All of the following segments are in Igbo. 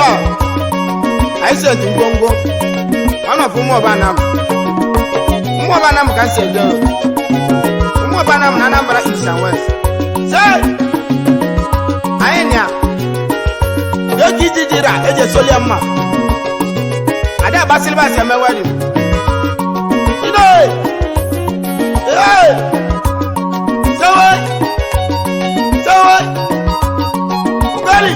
I said to Bongo, one of Mobanam. Mobanam can say, Mobanam, Nanambra, East and West. Say, Aenia, you did it, it's a Soliama. I don't Basilva, I'm a wedding. You know, so what? Gary.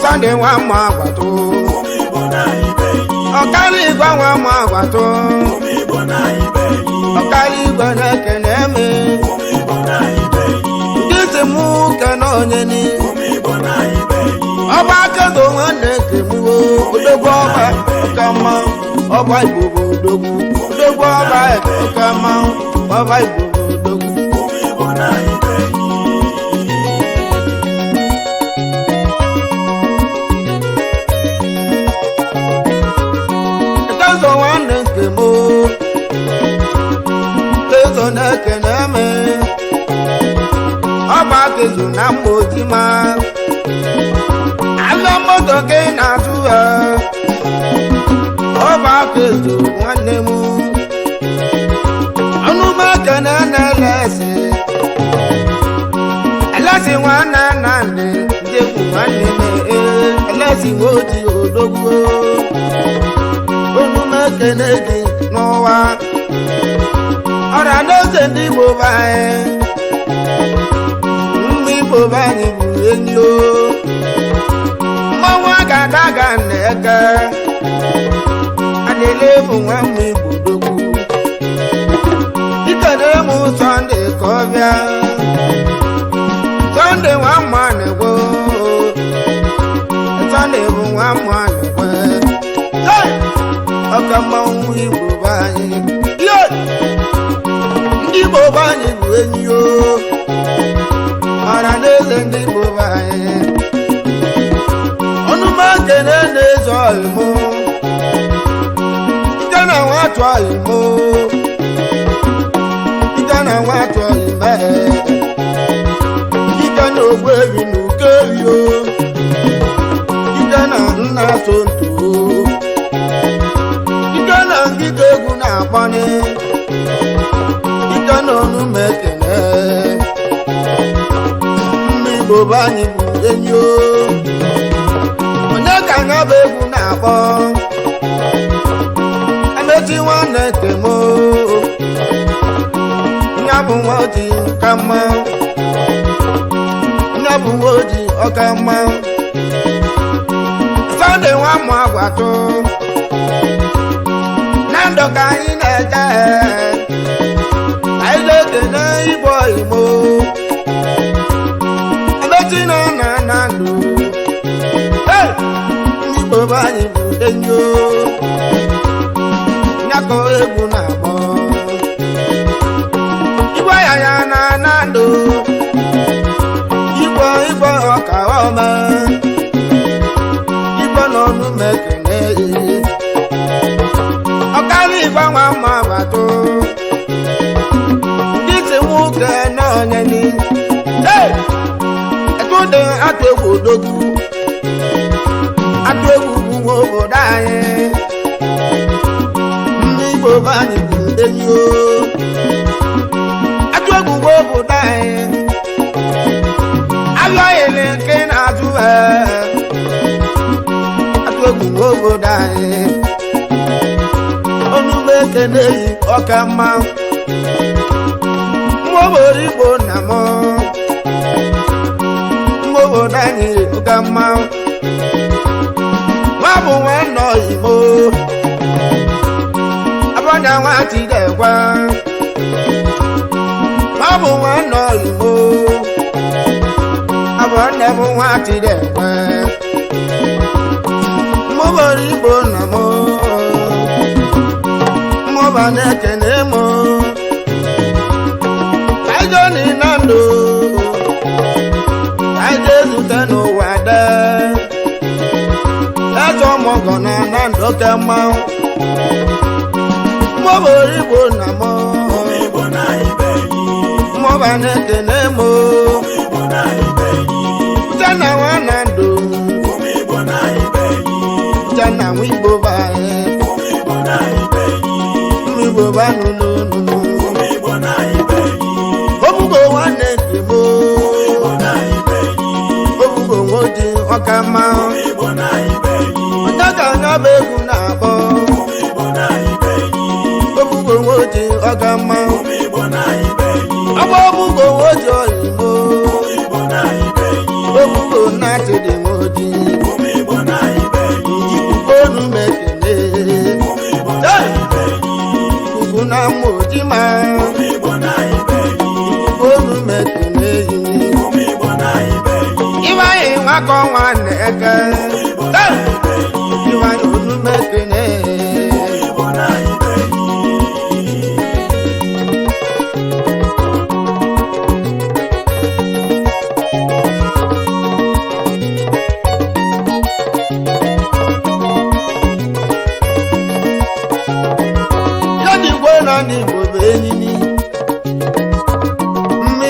Sunday one more wato. Okali gwa one more wato. Okali gwa na keneme. Dise mu kanonyeni. Oba kedo wane kemu. Odogwa oba okama. Oba ibobo odogu. Odogwa oba okama. Oba ibobo odogu. Kezu na mojima ala moto ke na tuwa oba kezu nwanne mu anu maka na lesi elesi nwanna na nne ndeku nwanne me elesi ngoji odogwo anu maka na gi n'ụwa ọra n'oze ndị Igbo bae Bani buenyo Mawa gadaga neka Anele mwa mwibudoku Ikade mu Sunday kovya Sunday wa manego Sunday wa manego Hey! Okama mwibu bani Yo! Ndibo bani buenyo Aranele ndi bobae Onuma kene nezo imo Ikana watu imo Ikana watu ime Ikana ogwevi nukeyo Ikana nna sonto Ikana ngitegu na apane Ikana onume kene Bobani buenyo Onye ka nga bebu na akpọ Ameti nwanne temo Nya bụ nwoji kama Nya bụ nwoji ọkama Sunday nwa mụ agwatụ Na ndọ ka anyị na-eje Anyị lete na Igbo Igbo Tina na nando, hey, ni bobani budenyo, nyako ebu na bo. Ibo ya na nando, ibo okaoma, ibo no nu mekene. Okali ibo mama bato, dite wuke no nyeni, hey. Atude ategu dogu ategu buwo daye ni bobani budenyo ategu buwo daye ayoyele kena tuwe ategu buwo daye onume kene okama mwobori bonamo Dani Ogama Mabu wano imo Abanya wati dewa bụ nwanne Igbo abụ nne bụ nwa Chidekwe mụbara Igbo na m mụba na-ekene m kaijoni na ndụ kaije ezute n'ụwa de eze ọmọgọ na ndụ ke mmanwụ mụbara Igbo na m mụba na-ekene m jana nwa na ndụ jana nwa Igbo bae Igbo ba nunu obugo nwanne nke m obugo nwoji ọkama onye ka anya bụ egwu na-akpọ obugo nwoji ọkama ọgba obugo nwoji oyibo obugo na-achịdị nwoji ikuku onu mekene ikuku na mmoji ma onu mekene iwanye nwakọ nwanne eke iwanye onu mekene Igbo bụ enyi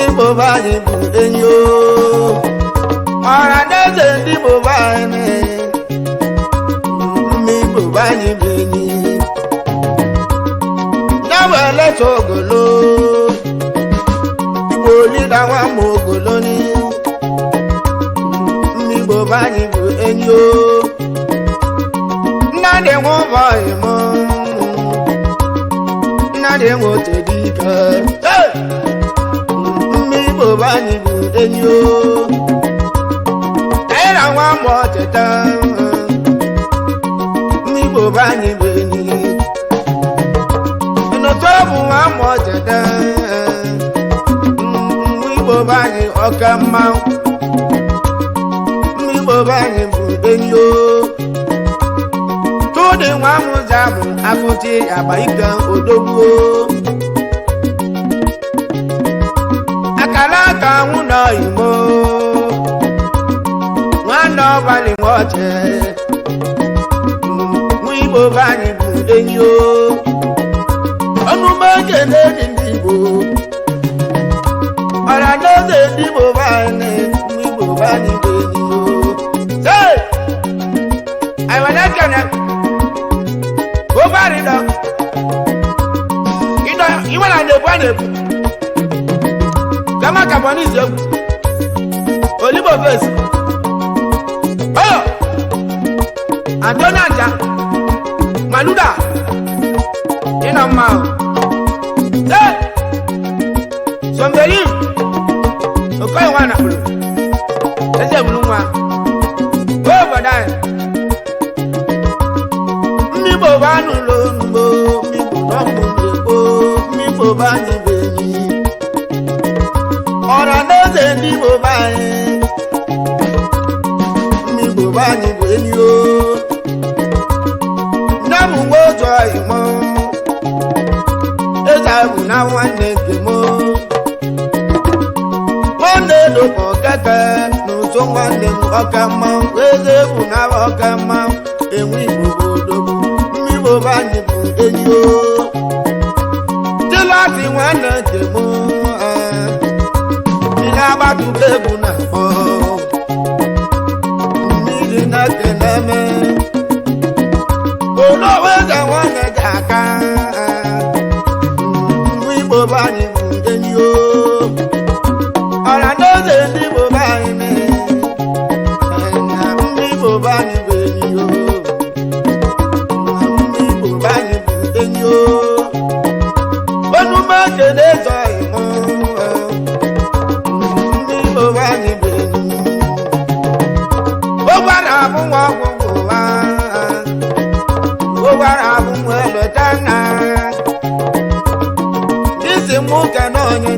Igbo bụ anyị bụ enyi ọra n'eze ndị Igbo bụ anyị Igbo bụ anyị bụ enyi ya bụ eleta ogolo Igbo lida nwa ma ogolo ni Igbo bụ anyị bụ enyi nna dị nwa ụbọchị m dị nwoke dị ike Igbo bụ anyị bụ enyi anyị na nwa mbọ cheta Igbo bụ anyị bụ enyi n'otu bụ nwa mbọ cheta Igbo bụ anyị ọka mma Igbo bụ anyị bụ enyi dị nwa mụza bụ akụchi agba ike odogwu akara aka nwụ nọ Igbo nwanne ọbalị nwoche nwa Igbo bụ anyị bụ enyi ọnụmọche na-edi ndị Igbo ọra n'oge ndị Igbo bụ anyị nwa Igbo bụ anyị bụ enyi Obarida iwe na nebu a nebu kama kabonizi egwu Olibo Face Antonanja Maluda ina mma Sombeli okoye wana bulu eze bulu nwa badai Igbo bụ anụ ụlọ ugbo Igbo n'ọmụmụ Igbo bụ anyị bụ enyi ọra n'eze ndị Igbo bụ anyị Igbo bụ anyị bụ enyi nne m nwe otu Igbo eze bụ na nwanne nke m nwanne dokọ keke n'ụzọ nwanne m ọka mma eze bụ na ọka mma enwe Igbo bụ odogwu Igbo bụ anyị bụ enyi dịlatị nwanne nke m ihe agbatụta egwu na akpọ mmiri na-ekeneme olowe eze nwanne dị aka Igbo bụ anyị bụ enyi ọra n'oge ndị Igbo bụ anyị Igbo bụ anyị bụ enyi onumeje na-ezo Igbo Igbo bụ anyị bụ enyi ụgbara abụ nwa ọgwụgwụ ụwa ụgbara abụ nwa eleta nna isi mụ ke n'onye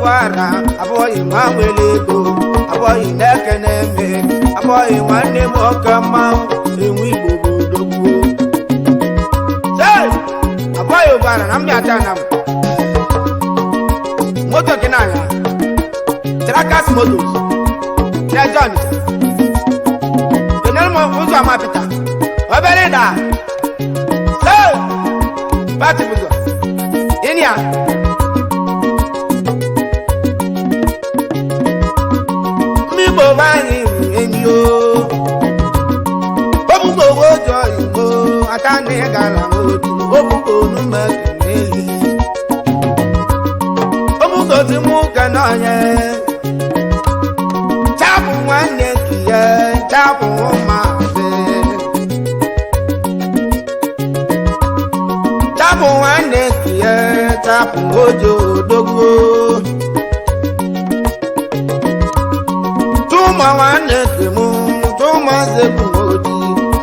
kwara abụghị nwa nwere ego abụghị na-ekene eme abụghị nwanne m ọka mmanwụ enwe igbo bụ odogwu abụghị ụgbara na mbịata na m moto gị n'anya Trakas Motos John kenere m ụzọ amapịta obere da pati bụzọ inia mmigbo be anyị bụ enyi o obugo ojo igbo aka ndị gara n'otu obugo onume n'eli obugo timuke n'onye chapụ nwanne kiye chapụ ụmụazị chapụ nwanne kiye chapụ ojo odogwu tụma nwanne kemu tụma zekwu odi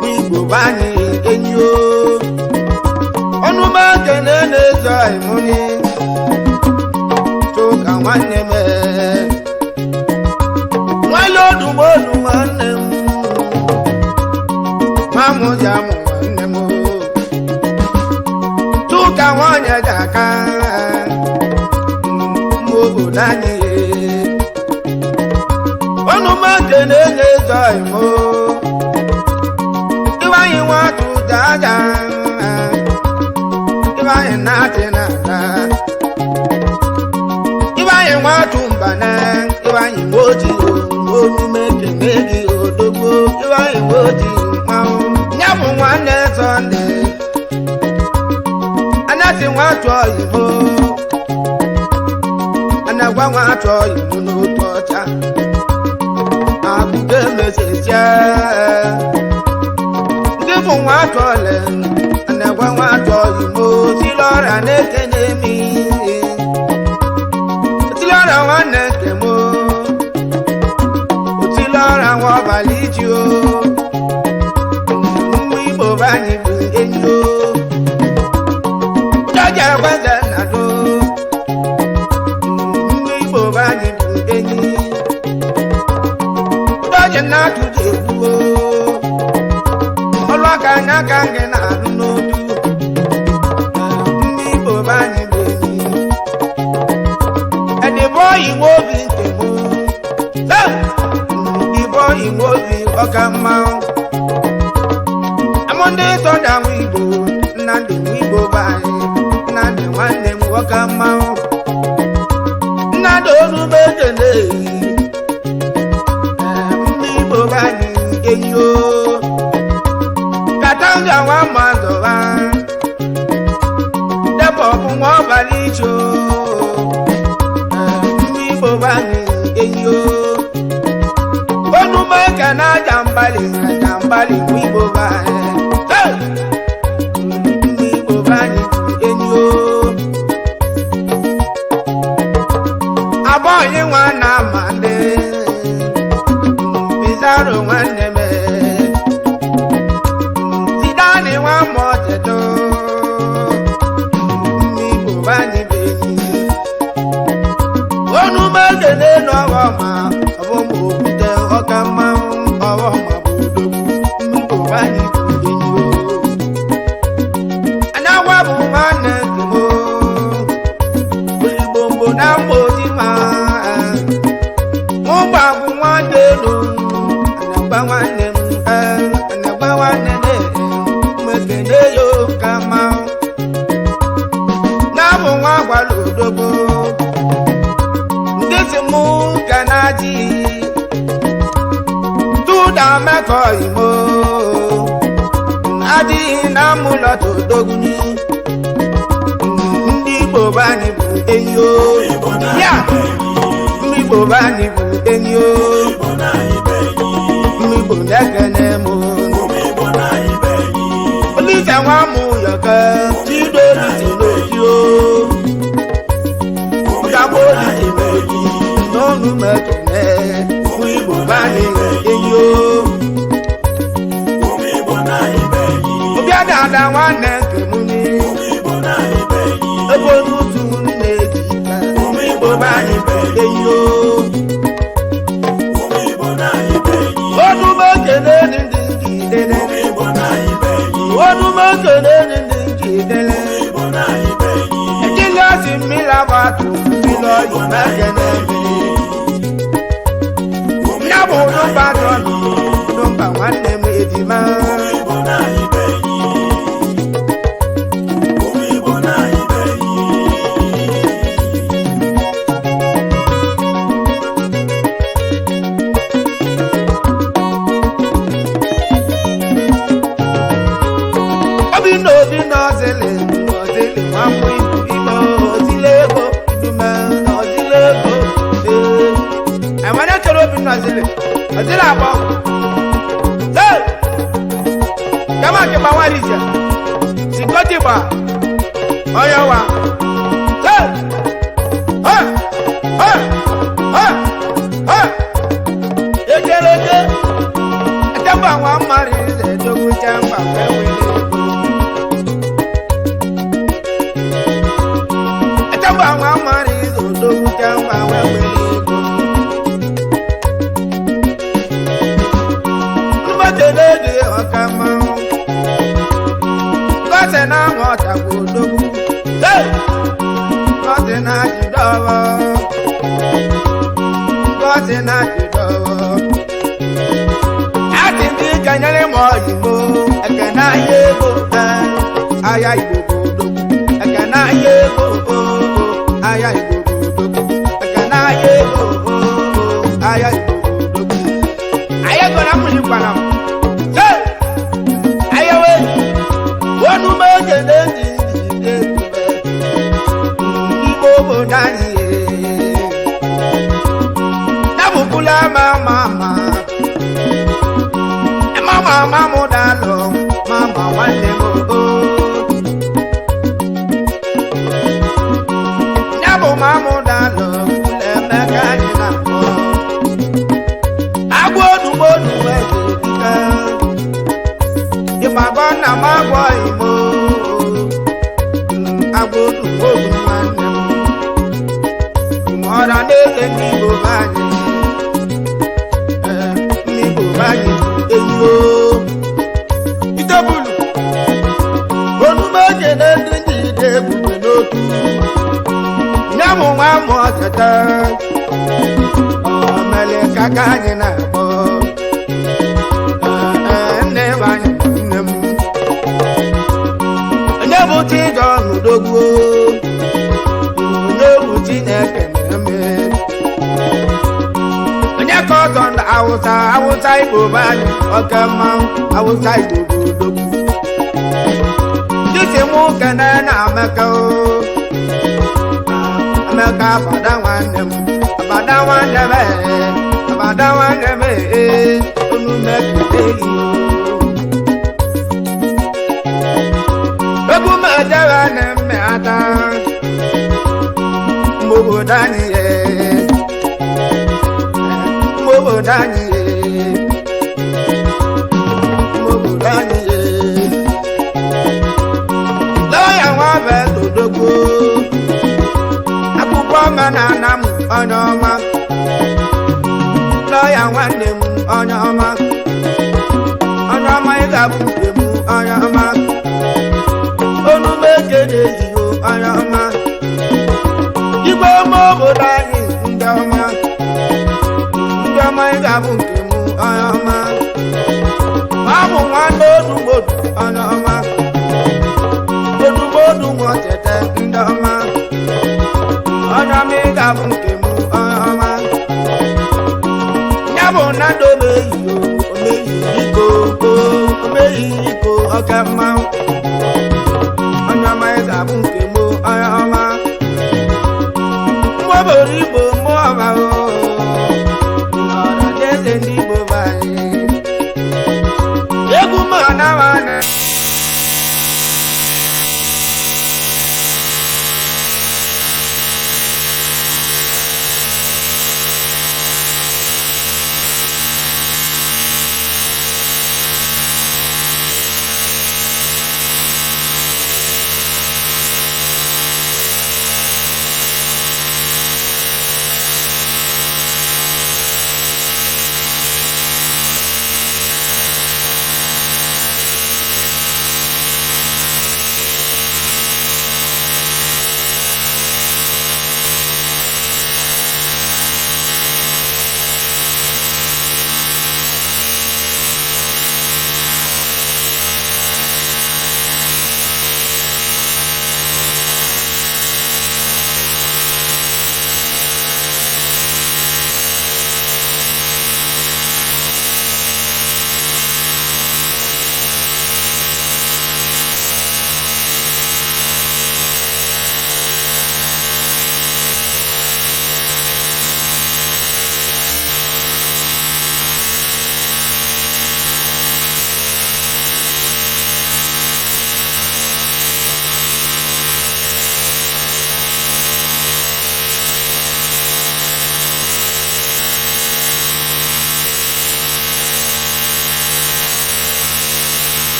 n'igbo banye enyi o ọnụma kene na-ezo imuni tụka nwanne me nwale odumolu nwanne m mamụja mụ nwanne m tụka nwanyị ga-aka obodo anyị ọnụma kene na-ezo imo ịwanye nwatụ daja ịwanye na-atị na-ata ịwanye nwatụ mbana ịwanye nwoji omume kene gị odogbo ịwanye nwoji mmanwụ ya bụ nwanne Sọnde anatị nwatụ oyibo anagwa nwatụ oyibo n'otu ọcha abụge mesesia ndị bụ nwatụ ole anagwa nwatụ oyibo tilọra na-ekene mi tilọra nwanne nke m otilọra nwa ọbalị ji o mmụ igbo banyị bụ enyi o jọja gbaze na do mmụ igbo banyị bụ enyi jọja na-atụ ji egbuo ọlụ aka anya ka ngị na-alụ n'otu mmụ igbo banyị bụ enyi edebe oyi nwa obi nke m ibe oyi nwa obi ọka mmanwụ amụndị tọda nwa igbo nnadị nwa igbo be anyị nnadị nwanne m ọka mmanwụ nnadị orube ekele ndị igbo be anyị enyi o katanga nwa mazọba debe ọbụ nwa ọbalị icho ndị igbo be anyị enyi o onume ka na aja mgbali nwa igbo be anyị ndị igbo be anyị enyi o abụghị nwa na amande Pizarro nwanne m Zidane nwa mọteto ndị igbo be anyị bụ enyi onume kene n'ọghọ ma ọ bụ okwute ọka mmanwụ ọghọ ma bụ odogwu ndị igbo be anyị bụ enyi o anagwa bụ nwanne nke m oligbo mgbo na mgboji ma mụgba bụ nwanne elu anagba nwanne m anagba nwanne mmekene ya ka mmanwụ na-abụ nwa gwara odogwu ndị si mụ ka na-adị tụda mekọ imo adịghị na mụlọta odogwu ndị igbo be anyị bụ enyi o ya ndị igbo be anyị bụ enyi o ndị igbo na-ekene m olise nwa mụ yọka chidolisi n'oji o ụgagbo olise n'oji n'ọnụ mekene ndị igbo be anyị enyi o obi ada nwanne nke m ebe otu nne gị igbo be anyị abatu bilo yo mekene mi nyabo no bato no ba wanne me edima Azile abo. Hey! Kama ke ba warisia. Sikoti ba. Oya wa. Hey! Ha! Ha! Ha! Ha! Ekeleke. Etamba wa mari ze dogu chamba wewe. Etamba wa mari zo dogu chamba wewe. Na ngota kudogu hey kote na jidawa ati ndi kanyale mo yimo ekana yego aya idogo dogu ekana yego aya idogo dogu ekana yego aya idogo dogu aya gona muli kwana hey aya we wonu mejele ndi ibo dani na bukula mama mama dalo mama wale mo nyabo mama dalo le mekani na ko agbodu bodu we dika ibagona magbo imo agbodu bodu nwanne mo ora nele ni bo bani ni bo bani eyo itabulu onu meje na ndi de bube n'otu nyamu nwa mo tata o mele kaka anyị na agbo nne bani nne m onye bụ chi jọ n'udogwu onye bụ Chineke na-eme onye ka ọzọ na awụsa Igbo be anyị oke mmanwụ awụsa Igbo bụ odogwu dịsị mụ kene na Amaka Amaka abada nwanne m abada nwanne m unu mekide iyo egwu m ejere na mme ada mgbobodo anyị mgbobodo anyị lọya nwa be odogwu akwụkwọ omenala m onye ọma lọya nwanne m onye ọma ị ga-abụ nke m onye ọma onu m ekele ezigo onye ọma igwe ome obodo anyị ndị ọma ị ga-abụ nke m onye ọma ọ bụ nwanne odugbodu onye ọma odugbodu nwa tete ndị ọma onye ọma ị ga-abụ nke m onye ọma ya bụ na ndị omeyi iko ọka mmanwụ onye ọma ị ga-abụ nke m onye ọma mgbaboro Igbo mmụọ ọma n'ọra eze ndị Igbo be anyị egwu m anawana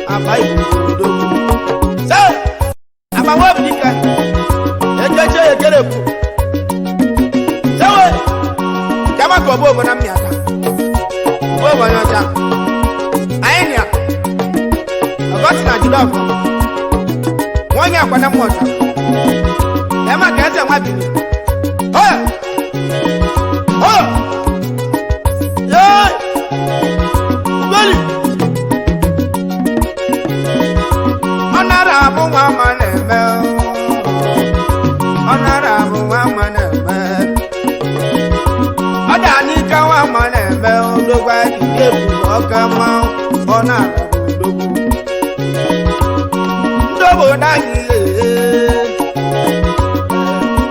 aba ibodo se aba wo bidika ejeje ekelebu se we jama ko bo na miata bo bo nyota ayenia abati na jidafo wonya kwa na mota ema kese mwa bini oya oya yey ubali onara bu mama neme onara bu mama neme oda ni ka mama neme odogwa iyebu okama onara bu dogo ndobo nani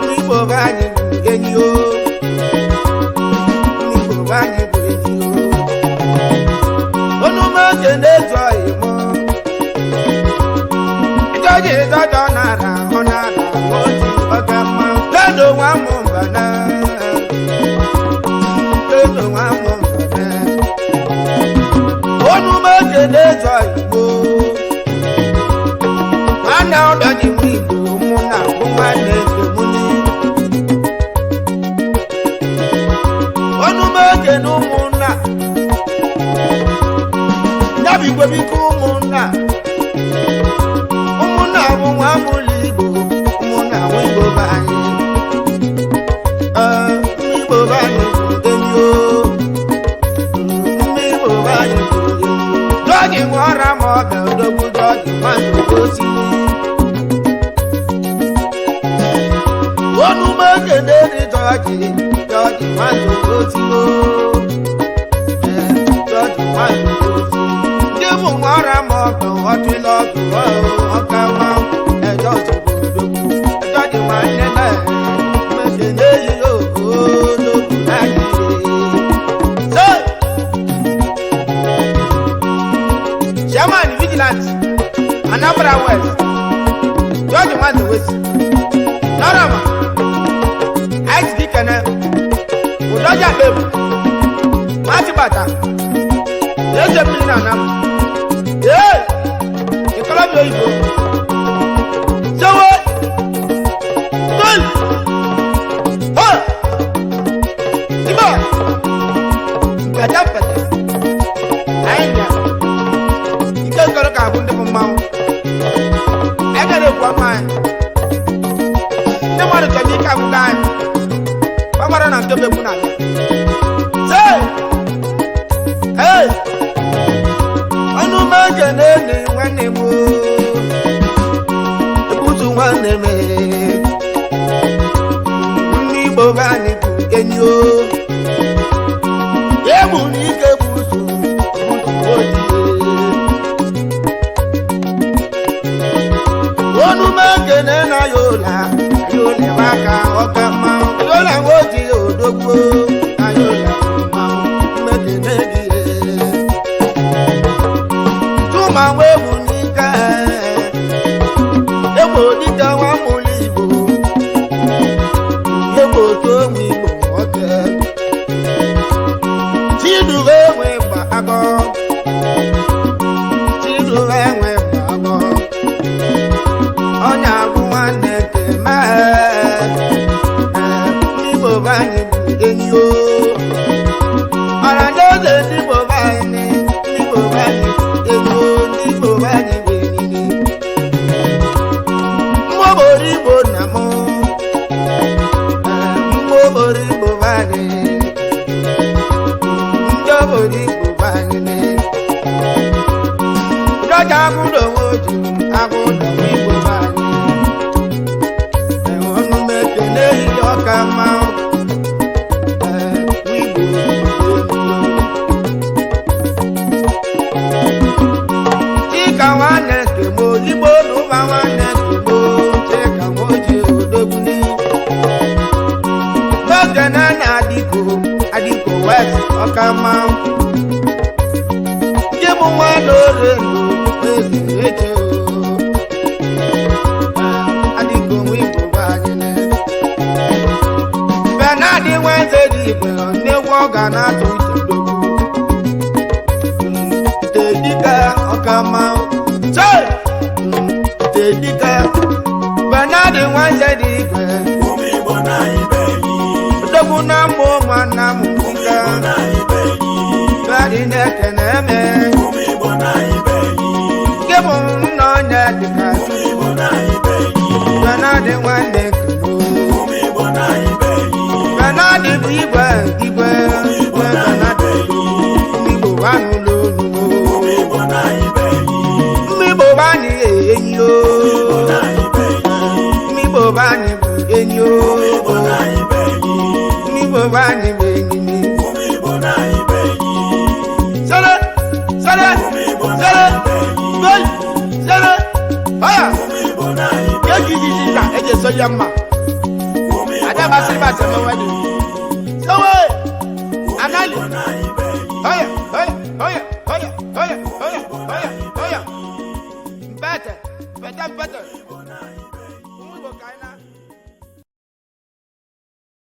nibo bani enyo nibo bani enyo onu ma jene joy mo joje dodo nara onara oji ogama dodo wa mo bana dodo wa mo bana onu ma jene joy mo ana odo ni wibo mu na ko ma le mu ni onu ma je no mu na nabi gbe bi ku mu na bu wa mu libo mu na wibo ba yi wibo ba ni enyo wibo ba ni doji wara mo ga dogu doji ma do si onu ma kede ni doji ma do si o doji ma do si je mu wara mo ga o ti lo go o ka wa e doji dogu doji ma ne na me kede yo o dogu na ni so Chairman Vigilance, Anambra West, George Madu West, Norama, Ice Dikene, Udoja Bebu, Matibata, Yeje Pilina Nam, Yey, Ekolobi Oyibo, Sowe, Kul, Ho, Ibo, Pete, Ainya, Ikekolo ka bunde mo mawo, Ekele kwa mai, Nemaro kaji ka bukai, Pamara na tobe kuna, Say, Hey, Anu majene ni wane mo, Ebutu wane me, Ni bogani kukenyo, Yebu ni kebutu, Ebutu odi. Onu magene na yola, yole waka okama, yola ngoti odogbo, na yola ma, magene die. Tuma webu nika, ebo nika wa mulibo, ebo to mi boke. Chidu wewe bago, chidu wewe bago. Onya buwane kema nibo bani enyo arandeze nibo bani enyo nibo bani benini mbobori bonamo mbobori bobani mbobori bobani ne jaja gudo woju agudo wibo bani Kama Chika wane kemo libo nuba wane kemo Chika moji odoguni Gogana na adiko west okama Jemu wano rendo ezi eche o Adiko wipo banyene Benadi wenze dibe ne woga na tuitodogu Tedika okama na mụ nwanna m nwoke gari na-ekene eme gị bụ nna onye dịka Benadi nwanne Benadi bụ igwe Benadi mmigbo banụ n'olu mmigbo banị enyi o mmigbo banị bụ enyi o mmigbo banị bụ enyi sere sere sere gol sere oya yegigigi na eje so yamma ada basiri basema wadi sowe anali oya oya oya oya oya oya oya oya better